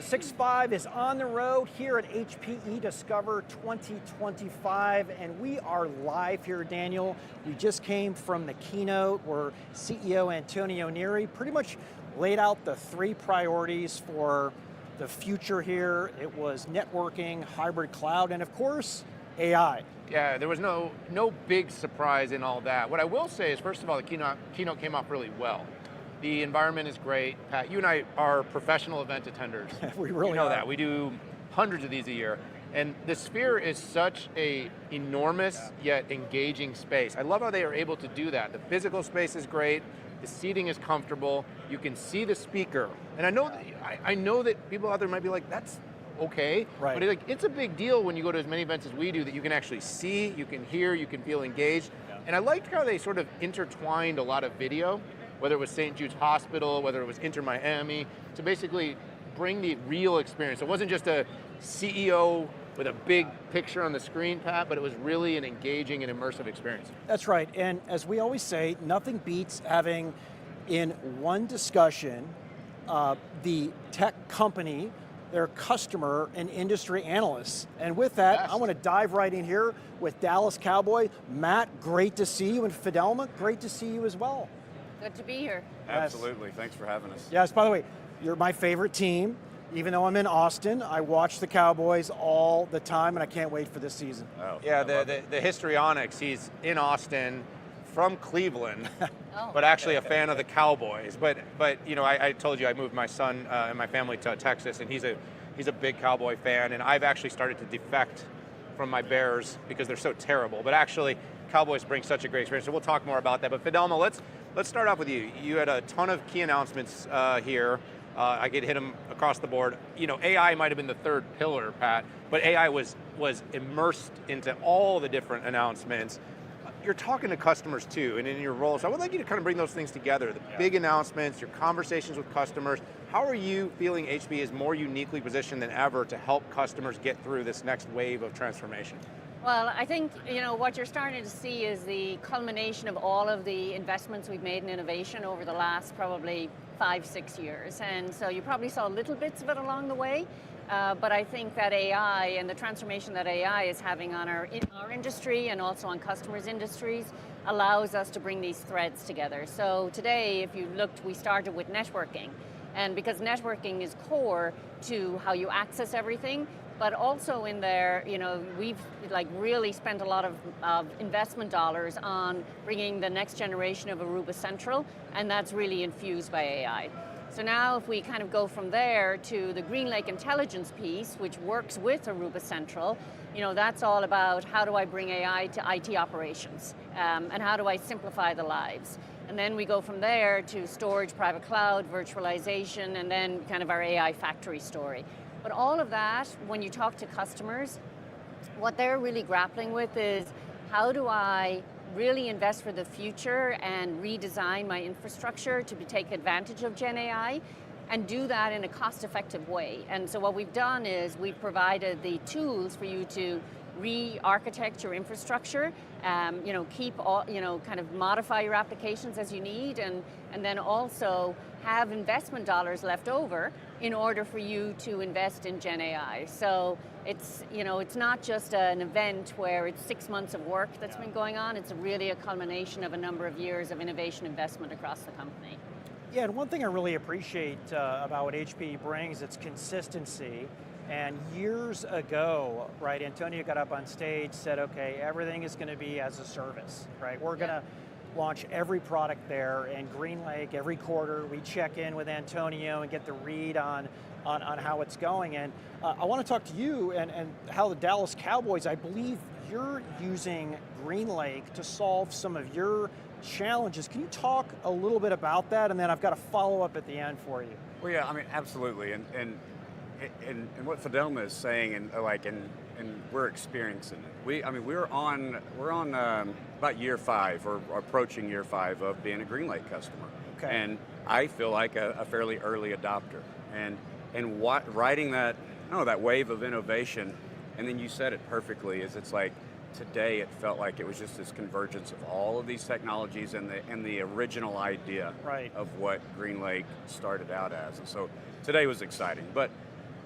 6.5 is on the road here at HPE Discover 2025, and we are live here, Daniel. We just came from the keynote where CEO Antonio Neri pretty much laid out the 3 priorities for the future here. It was networking, hybrid cloud, and of course, AI. Yeah, there was no big surprise in all that. What I will say is, first of all, the keynote came off really well. The environment is great. Pat, you and I are professional event attenders. We really you know are. that. We do hundreds of these a year. And the Sphere is such a enormous yet engaging space. I love how they are able to do that. The physical space is great. The seating is comfortable. You can see the speaker. And I know that people out there might be like, that's okay. Right. But it's a big deal when you go to as many events as we do that you can actually see, you can hear, you can feel engaged. Yeah. And I liked how they sort of intertwined a lot of video, whether it was St. Jude's Hospital, whether it was Inter Miami, to basically bring the real experience. It wasn't just a CEO with a big picture on the screen, Pat, but it was really an engaging and immersive experience. That's right, and as we always say, nothing beats having in one discussion the tech company, their customer, and industry analysts. And with that, Yes. I want to dive right in here with Dallas Cowboy. Matt, great to see you, and Fidelma, great to see you as well. Good to be here. Absolutely, thanks for having us. Yes, by the way, you're my favorite team. Even though I'm in Austin, I watch the Cowboys all the time, and I can't wait for this season. Oh, Yeah, the histrionics, he's in Austin, from Cleveland, Oh. but actually a fan of the Cowboys. But you know, I told you I moved my son and my family to Texas, and he's a big Cowboy fan, and I've actually started to defect from my Bears because they're so terrible. But actually, Cowboys bring such a great experience, so we'll talk more about that. But Fidelma, let's start off with you. You had a ton of key announcements here. I could hit them across the board. You know, AI might have been the third pillar, Pat, but AI was immersed into all the different announcements. You're talking to customers too, and in your role, so I would like you to kind of bring those things together, the big announcements, your conversations with customers. How are you feeling HPE is more uniquely positioned than ever to help customers get through this next wave of transformation? Well, I think what you're starting to see is the culmination of all of the investments we've made in innovation over the last probably 5-6 years. And so you probably saw little bits of it along the way, but I think that AI and the transformation that AI is having on our industry and also on customers' industries allows us to bring these threads together. So today, if you looked, we started with networking. And because networking is core to how you access everything, but also in there, we've really spent a lot of investment dollars on bringing the next generation of Aruba Central, and that's really infused by AI. So now if we kind of go from there to the GreenLake intelligence piece, which works with Aruba Central, that's all about how do I bring AI to IT operations, and how do I simplify the lives. And then we go from there to storage, private cloud, virtualization, and then kind of our AI factory story. But all of that, when you talk to customers, what they're really grappling with is how do I really invest for the future and redesign my infrastructure to take advantage of Gen AI and do that in a cost-effective way. And so what we've done is we've provided the tools for you to re-architect your infrastructure, keep all, kind of modify your applications as you need, and then also have investment dollars left over in order for you to invest in Gen AI. So it's not just an event where it's 6 months of work that's been going on. It's really a culmination of a number of years of innovation investment across the company. Yeah, and one thing I really appreciate about what HPE brings, it's consistency. And years ago, right, Antonio got up on stage, said, okay, everything is going to be as a service, right? We're going to launch every product there, and GreenLake, every quarter, we check in with Antonio and get the read on how it's going. And I want to talk to you and how the Dallas Cowboys, I believe you're using GreenLake to solve some of your challenges. Can you talk a little bit about that? And then I've got a follow-up at the end for you. Well, yeah, I mean, absolutely, and what Fidelma is saying, and we're experiencing it. We're on about year 5 or approaching year 5 of being a GreenLake customer, okay. And I feel like a fairly early adopter, and riding that wave of innovation, and then you said it perfectly. It's like today it felt like it was just this convergence of all of these technologies and the original idea right. of what GreenLake started out as, and so today was exciting, but.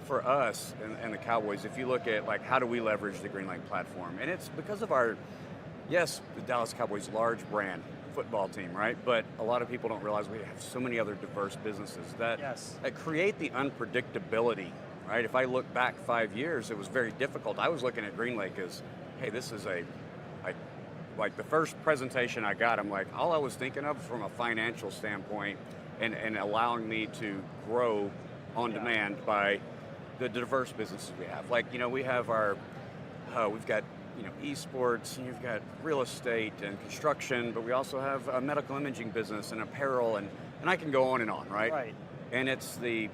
for us and the Cowboys, if you look at like how do we leverage the GreenLake platform, and it's because of our, yes, the Dallas Cowboys large brand football team, right? But a lot of people don't realize we have so many other diverse businesses that, that create the unpredictability, right? If I look back 5 years, it was very difficult. I was looking at GreenLake as, hey, this is like the first presentation I got, I'm like, all I was thinking of from a financial standpoint and allowing me to grow on demand by the diverse businesses we have. Like, you know, we have our, we've got, you know, esports, and you've got real estate and construction, but we also have a medical imaging business and apparel, and I can go on, right? Right. And it's the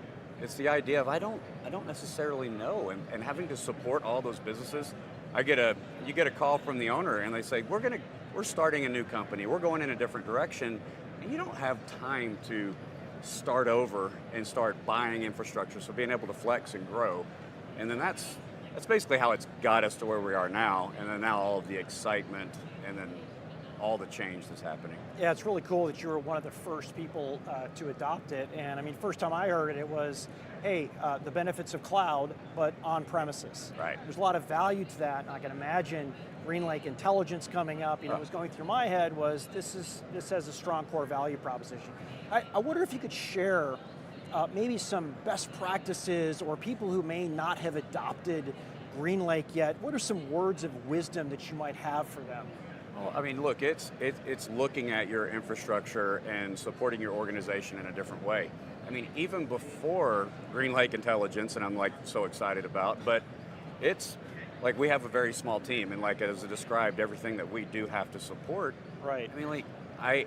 idea of I don't necessarily know, and having to support all those businesses. You get a call from the owner, and they say we're starting a new company, we're going in a different direction, and you don't have time to start over and start buying infrastructure. So being able to flex and grow, and then that's basically how it's got us to where we are now, and then now all of the excitement, and then all the change that's happening. Yeah, it's really cool that you were one of the first people to adopt it. And I mean, first time I heard it, it was, hey, the benefits of cloud, but on premises. Right. There's a lot of value to that, and I can imagine GreenLake Intelligence coming up. You know, what was going through my head was this has a strong core value proposition. I wonder if you could share maybe some best practices or people who may not have adopted GreenLake yet. What are some words of wisdom that you might have for them? Well, I mean, look, it's looking at your infrastructure and supporting your organization in a different way. I mean, even before GreenLake Intelligence, and I'm like so excited about, but it's like we have a very small team, and like as I described, everything that we do have to support. Right. I mean, like I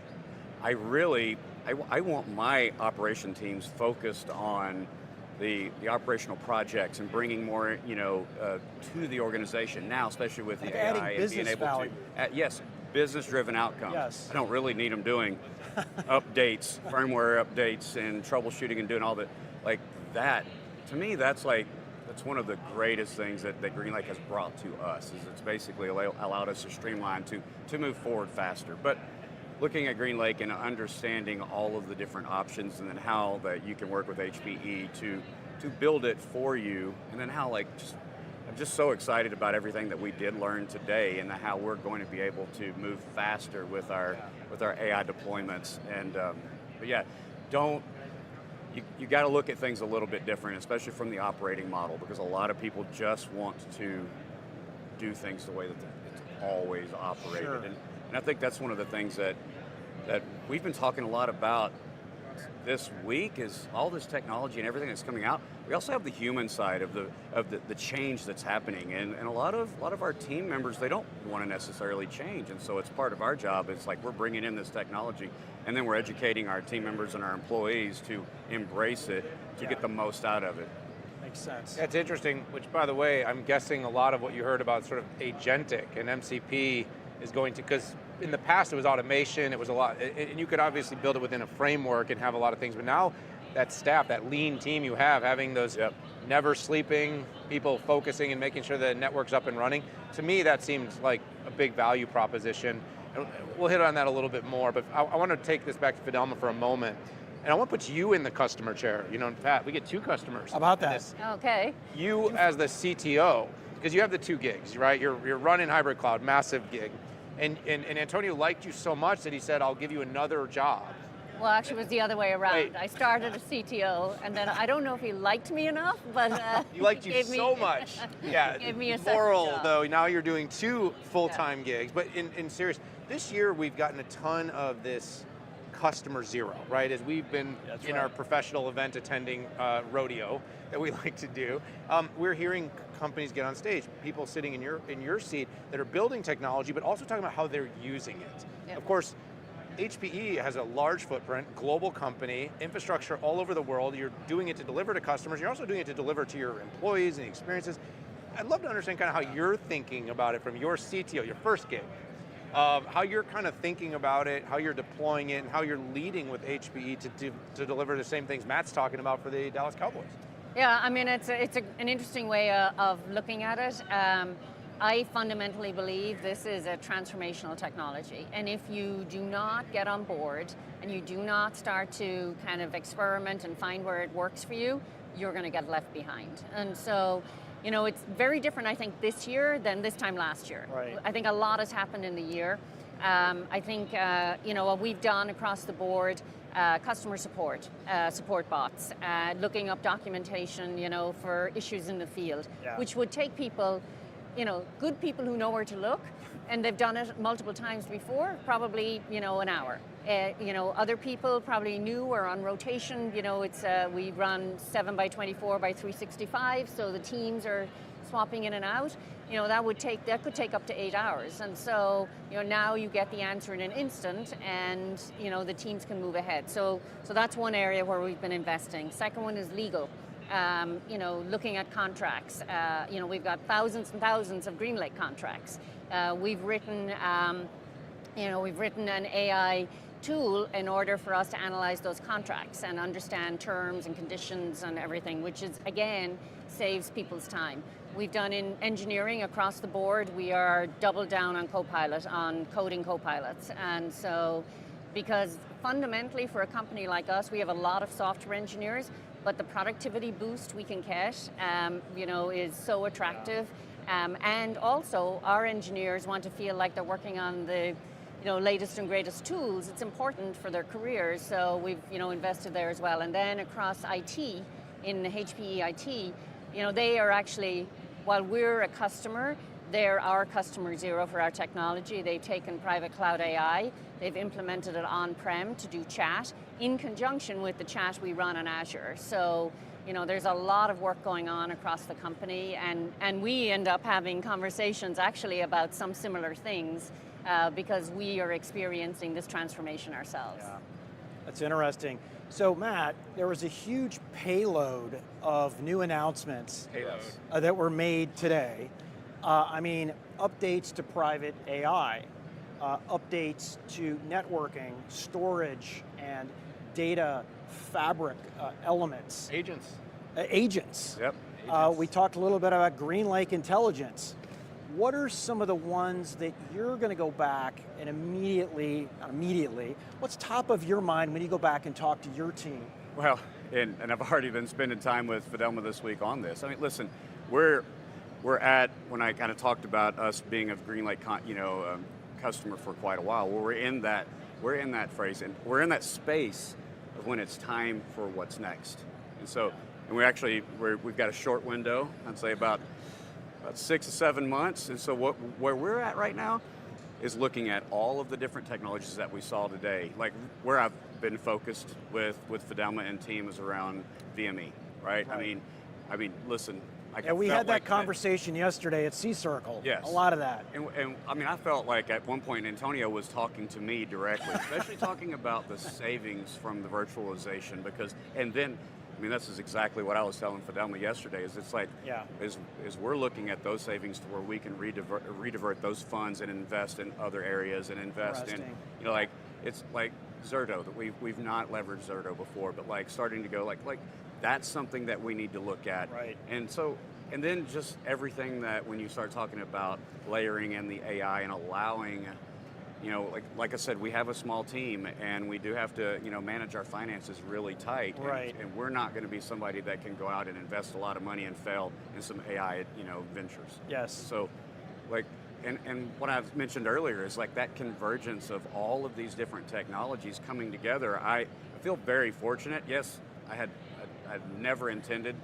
want my operation teams focused on the operational projects and bringing more, you know, to the organization now, especially with the AI and being able value. to, yes, business-driven outcomes. Yes. I don't really need them doing updates, firmware updates, and troubleshooting and doing all that. Like that, to me, that's one of the greatest things that GreenLake has brought to us. Is it's basically allowed us to streamline to move forward faster. But looking at GreenLake and understanding all of the different options, and then how that you can work with HPE to build it for you, and then how I'm just so excited about everything that we did learn today, and how we're going to be able to move faster with our AI deployments. And but yeah, you got to look at things a little bit different, especially from the operating model, because a lot of people just want to do things the way that it's always operated. Sure. And I think that's one of the things that we've been talking a lot about this week is all this technology and everything that's coming out. We also have the human side of the change that's happening, and a lot of our team members, they don't want to necessarily change, and so it's part of our job. It's like we're bringing in this technology, and then we're educating our team members and our employees to embrace it to get the most out of it. Makes sense. That's interesting, which by the way, I'm guessing a lot of what you heard about sort of agentic and MCP is going to, because in the past it was automation, it was a lot, and you could obviously build it within a framework and have a lot of things, but now that staff, that lean team you have, having those never sleeping people focusing and making sure the network's up and running, to me that seems like a big value proposition. And we'll hit on that a little bit more, but I want to take this back to Fidelma for a moment, and I want to put you in the customer chair. You know, in fact, we get two customers. How about that? Okay. You as the CTO, because you have the two gigs, right? You're running hybrid cloud, massive gig. And Antonio liked you so much that he said, I'll give you another job. Well, actually, it was the other way around. Wait. I started as CTO, and then I don't know if he liked me enough, but he liked you gave me, so much. Yeah. Gave me a second moral job. though. Now you're doing two full-time gigs. But in serious, this year we've gotten a ton of this customer zero, right? As we've been our professional event attending rodeo that we like to do, we're hearing companies get on stage, people sitting in your seat that are building technology, but also talking about how they're using it. Yep. Of course, HPE has a large footprint, global company, infrastructure all over the world. You're doing it to deliver to customers. You're also doing it to deliver to your employees and experiences. I'd love to understand kind of how you're thinking about it from your CTO, your first gig. How you're kind of thinking about it, how you're deploying it, and how you're leading with HPE to deliver the same things Matt's talking about for the Dallas Cowboys. Yeah, I mean, it's an interesting way of looking at it. I fundamentally believe this is a transformational technology, and if you do not get on board and you do not start to kind of experiment and find where it works for you, you're going to get left behind. And so, you know, it's very different, I think, this year than this time last year. Right. I think a lot has happened in the year. I think, you know, what we've done across the board, customer support, support bots, looking up documentation, you know, for issues in the field, which would take people, you know, good people who know where to look, and they've done it multiple times before, probably, you know, an hour. You know, other people probably new or on rotation, you know, it's, we run 7x24 by 365, so the teams are swapping in and out. You know, that could take up to 8 hours. And so, you know, now you get the answer in an instant, and, you know, the teams can move ahead. So that's one area where we've been investing. Second one is legal. You know, looking at contracts. You know, we've got thousands and thousands of GreenLake contracts. We've written an AI tool in order for us to analyze those contracts and understand terms and conditions and everything, which is, again, saves people's time. We've done in engineering across the board. We are doubled down on Copilot, on coding Copilots. And so, because fundamentally for a company like us, we have a lot of software engineers, but the productivity boost we can get, you know, is so attractive. And also, our engineers want to feel like they're working on the, you know, latest and greatest tools. It's important for their careers, so we've, you know, invested there as well. And then across IT, in the HPE IT, you know, they are actually, while we're a customer, they're our customer zero for our technology. They've taken private cloud AI, they've implemented it on-prem to do chat in conjunction with the chat we run on Azure. So, you know, there's a lot of work going on across the company, and we end up having conversations actually about some similar things because we are experiencing this transformation ourselves. Yeah, that's interesting. So Matt, there was a huge payload of new announcements that were made today. I mean, updates to private AI, updates to networking, storage, and data fabric elements. Agents. Agents. Yep. We talked a little bit about GreenLake intelligence. What are some of the ones that you're going to go back and not immediately, what's top of your mind when you go back and talk to your team? Well, and I've already been spending time with Fidelma this week on this. I mean, listen, we're at, when I kind of talked about us being a GreenLake customer for quite a while, well, we're in that phrase, and we're in that space of when it's time for what's next. And so, and we've got a short window, I'd say about 6 to 7 months. And so where we're at right now is looking at all of the different technologies that we saw today. Like where I've been focused with Fidelma and team is around VME, right? I mean, listen. We had that conversation yesterday at C-Circle. Yes. A lot of that. And I mean, I felt like at one point Antonio was talking to me directly, especially talking about the savings from the virtualization, and then, I mean, this is exactly what I was telling Fidelma yesterday, is it's like, is we're looking at those savings to where we can redivert those funds and invest in other areas and invest in, you know, like, it's like Zerto, that we've not leveraged Zerto before, but like starting to go like that's something that we need to look at. Right. And so, and then just everything that when you start talking about layering in the AI and allowing, you know, like I said, we have a small team and we do have to, you know, manage our finances really tight. Right. And we're not going to be somebody that can go out and invest a lot of money and fail in some AI, you know, ventures. Yes. So, like, and what I've mentioned earlier is like that convergence of all of these different technologies coming together. I feel very fortunate. Yes, I'd never intended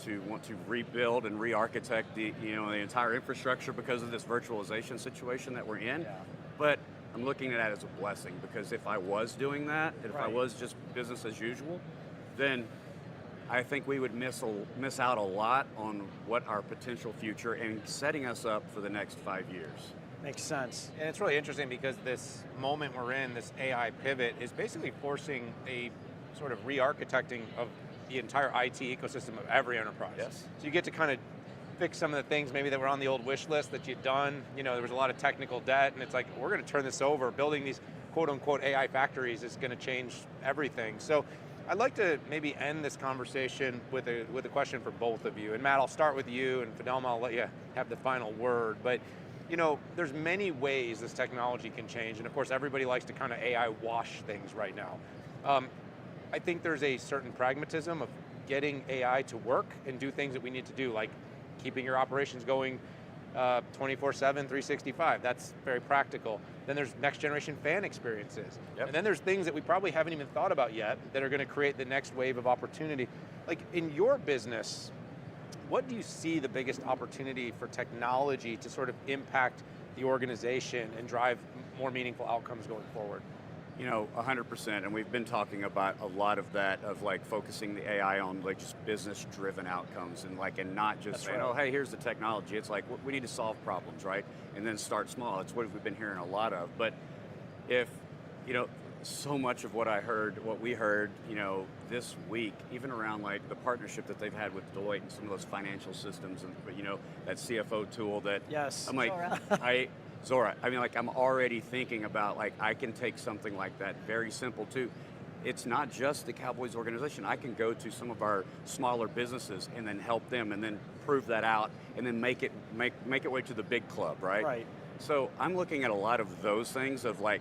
to want to rebuild and re-architect the entire infrastructure because of this virtualization situation that we're in. Yeah. But I'm looking at that as a blessing, because if I was doing that, if I was just business as usual, then I think we would miss out a lot on what our potential future and setting us up for the next 5 years. Makes sense. And it's really interesting because this moment we're in, this AI pivot, is basically forcing a sort of re-architecting of the entire IT ecosystem of every enterprise. Yes. So you get to kind of fix some of the things maybe that were on the old wish list that you'd done. You know, there was a lot of technical debt, and it's like, we're going to turn this over. Building these quote unquote AI factories is going to change everything. So I'd like to maybe end this conversation with a question for both of you. And Matt, I'll start with you, and Fidelma, I'll let you have the final word. But you know, there's many ways this technology can change, and of course everybody likes to kind of AI wash things right now. I think there's a certain pragmatism of getting AI to work and do things that we need to do, like keeping your operations going 24/7, 365. That's very practical. Then there's next generation fan experiences. Yep. And then there's things that we probably haven't even thought about yet that are going to create the next wave of opportunity. Like in your business, what do you see the biggest opportunity for technology to sort of impact the organization and drive more meaningful outcomes going forward? 100%, and we've been talking about a lot of that, of like focusing the AI on like just business-driven outcomes, and not just saying, oh, hey, here's the technology. It's like, we need to solve problems, right? And then start small. It's what we've been hearing a lot of. But if, so much of what we heard, this week, even around like the partnership that they've had with Deloitte and some of those financial systems, and that CFO tool that, Yes. I'm like, Zora. I'm already thinking about I can take something like that, very simple too. It's not just the Cowboys organization. I can go to some of our smaller businesses and then help them and then prove that out and then make it way to the big club, right? Right. So I'm looking at a lot of those things of I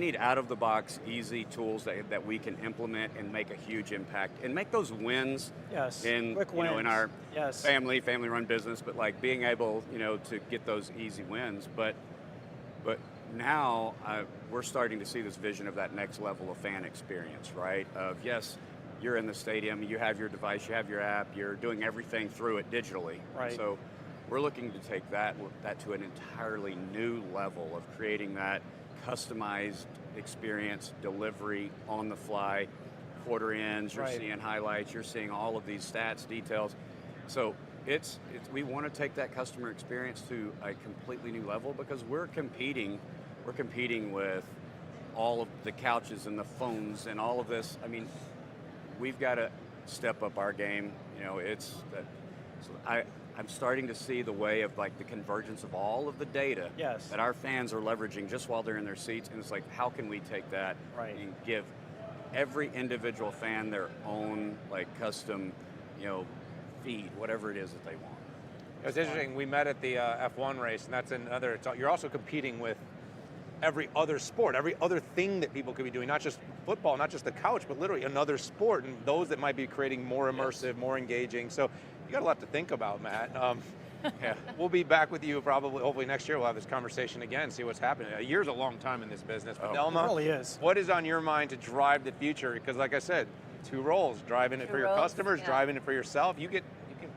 need out of the box, easy tools that we can implement and make a huge impact and make those wins. Yes. In Quick wins. In our Yes. family run business, but being able to get those easy wins. But now we're starting to see this vision of that next level of fan experience, right? Of yes, you're in the stadium, you have your device, you have your app, you're doing everything through it digitally. Right. So we're looking to take that to an entirely new level of creating that customized experience, delivery on the fly, quarter ends, you're seeing highlights, you're seeing all of these stats, details. So we want to take that customer experience to a completely new level, because we're competing with all of the couches and the phones and all of this. We've got to step up our game. I'm starting to see the way of the convergence of all of the data that our fans are leveraging just while they're in their seats, and it's how can we take that and give every individual fan their own custom, feed, whatever it is that they want. It was interesting, we met at the F1 race, and that's another, you're also competing with every other sport, every other thing that people could be doing, not just football, not just the couch, but literally another sport, and those that might be creating more immersive, more engaging. So you got a lot to think about, Matt. We'll be back with you hopefully next year. We'll have this conversation again, see what's happening. A year's a long time in this business. Fidelma, It really is. what is on your mind to drive the future? Because like I said, two roles, driving it for your customers, driving it for yourself. You can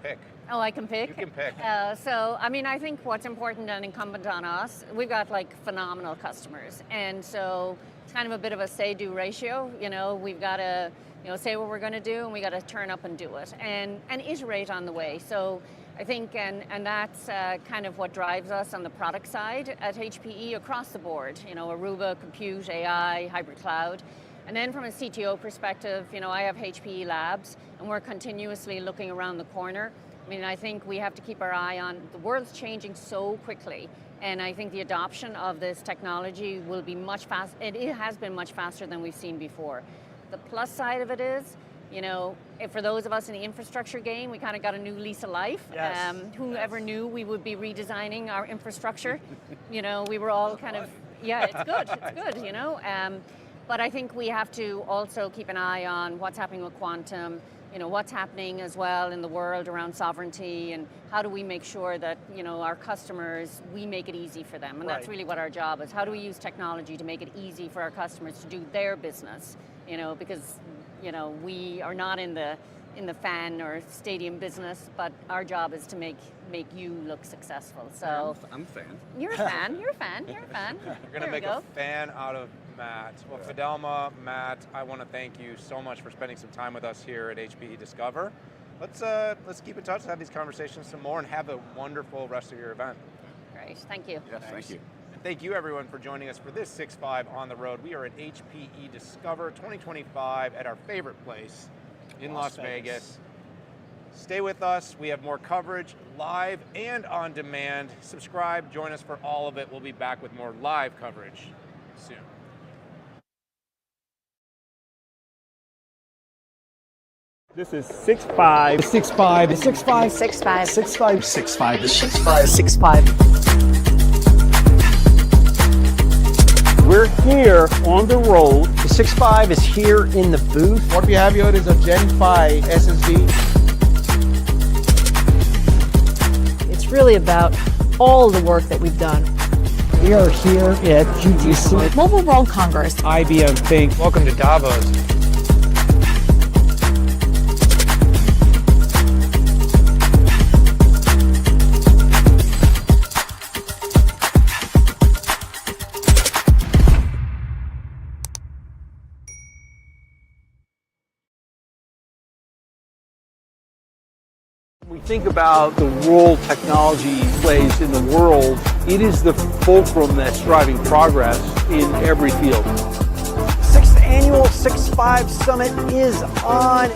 pick. Oh, I can pick? You can pick. I think what's important and incumbent on us, we've got phenomenal customers. And so it's kind of a bit of a say-do ratio. We've got to say what we're going to do, and we got to turn up and do it and iterate on the way. So I think, and that's kind of what drives us on the product side at HPE across the board. Aruba, compute, AI, hybrid cloud. And then from a CTO perspective, I have HPE Labs, and we're continuously looking around the corner. I think we have to keep our eye on, the world's changing so quickly, and I think the adoption of this technology will be much faster. It has been much faster than we've seen before. The plus side of it is, if for those of us in the infrastructure game, we kind of got a new lease of life. Yes. Whoever knew we would be redesigning our infrastructure? We were all kind of, it's good, But I think we have to also keep an eye on what's happening with quantum, what's happening as well in the world around sovereignty, and how do we make sure that, our customers, we make it easy for them. And that's really what our job is. How do we use technology to make it easy for our customers to do their business? Because, we are not in the fan or stadium business, but our job is to make you look successful. So I'm a fan. You're a fan. You're a fan. You're a fan. We're going to make a fan out of Matt. Well, Fidelma, Matt, I want to thank you so much for spending some time with us here at HPE Discover. Let's keep in touch, have these conversations some more, and have a wonderful rest of your event. Great. Thank you. Yes, thank you. And thank you everyone for joining us for this 6.5 on the road. We are at HPE Discover 2025 at our favorite place in Las Vegas. Stay with us. We have more coverage live and on demand. Subscribe, join us for all of it. We'll be back with more live coverage soon. This is 6.5. 6.5. 6.5. 6.5. 6.5. 6.5. 6.5. 6.5. We're here on the road. The 6.5 is here in the booth. What we have here is a Gen 5 SSD. It's really about all the work that we've done. We are here at GTC. Mobile World Congress. IBM Think. Welcome to Davos. When we think about the role technology plays in the world, it is the fulcrum that's driving progress in every field. 6th annual 6.5 Summit is on.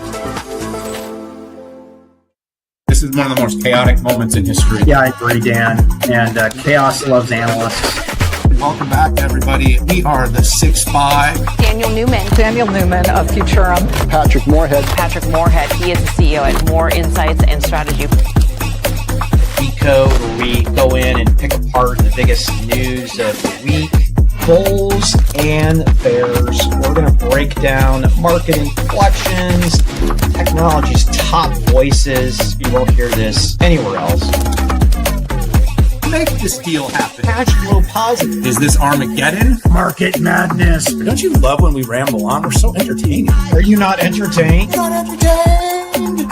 This is one of the most chaotic moments in history. Yeah, I agree, Dan. And chaos loves analysts. Welcome back, everybody. We are the 6.5. Daniel Newman of Futurum. Patrick Moorhead. Patrick Moorhead, he is the CEO at More Insights and Strategy. Decode, where we go in and pick apart the biggest news of the week. Bulls and bears. We're going to break down market inflections, technology's top voices. You won't hear this anywhere else. Make this deal happen. Cash flow positive. Is this Armageddon? Market madness. Don't you love when we ramble on? We're so entertaining. Are you not entertained? Not entertained.